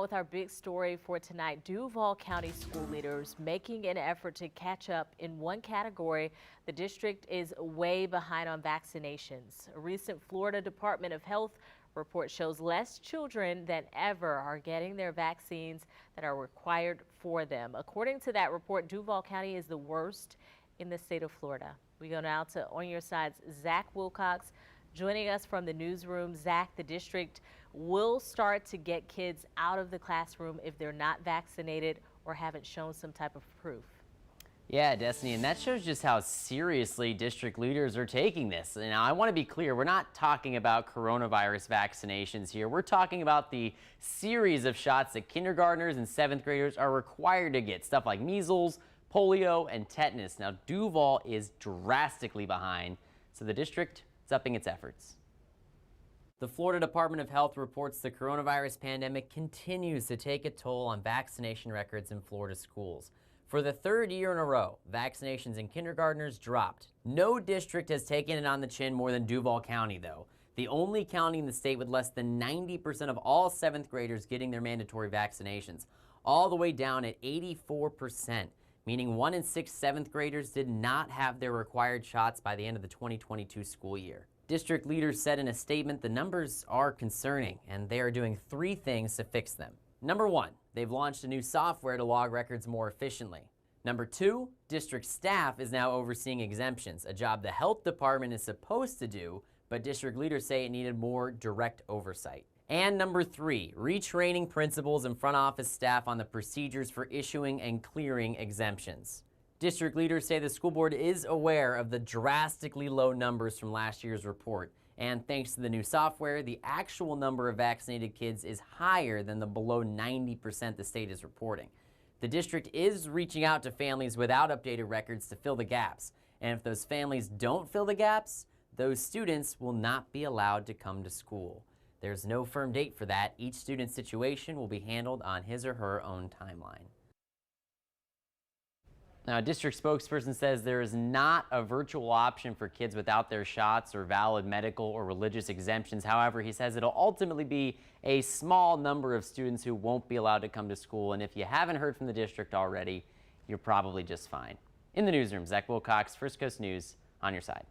now with our big story for tonight. Duval County school leaders making an effort to catch up in one category. The district is way behind on vaccinations. A recent Florida Department of Health report shows less children than ever are getting their vaccines that are required for them. According to that report, Duval County is the worst in the state of Florida. We go now to On Your Side's Zach Wilcox joining us from the newsroom. Zach, the district will start to get kids out of the classroom if they're not vaccinated or haven't shown some type of proof. Yeah, Destiny, and that shows just how seriously district leaders are taking this. Now, I want to be clear, we're not talking about coronavirus vaccinations here. We're talking about the series of shots that kindergartners and 7th graders are required to get, stuff like measles, polio, and tetanus. Now, Duval is drastically behind, so the district is upping its efforts. The Florida Department of Health reports the coronavirus pandemic continues to take a toll on vaccination records in Florida schools. For the third year in a row, vaccinations in kindergartners dropped. No district has taken it on the chin more than Duval County, though. The only county in the state with less than 90% of all 7th graders getting their mandatory vaccinations, all the way down at 84%, meaning 1 in 6 7th graders did not have their required shots by the end of the 2022 school year. District leaders said in a statement the numbers are concerning and they are doing 3 things to fix them. Number 1, they've launched a new software to log records more efficiently. Number 2, district staff is now overseeing exemptions, a job the health department is supposed to do, but district leaders say it needed more direct oversight. And number 3, retraining principals and front office staff on the procedures for issuing and clearing exemptions. District leaders say the school board is aware of the drastically low numbers from last year's report. And thanks to the new software, the actual number of vaccinated kids is higher than the below 90% the state is reporting. The district is reaching out to families without updated records to fill the gaps. And if those families don't fill the gaps, those students will not be allowed to come to school. There's no firm date for that. Each student's situation will be handled on his or her own timeline. Now, a district spokesperson says there is not a virtual option for kids without their shots or valid medical or religious exemptions. However, he says it'll ultimately be a small number of students who won't be allowed to come to school. And if you haven't heard from the district already, you're probably just fine. In the newsroom, Zach Wilcox, First Coast News, On Your Side.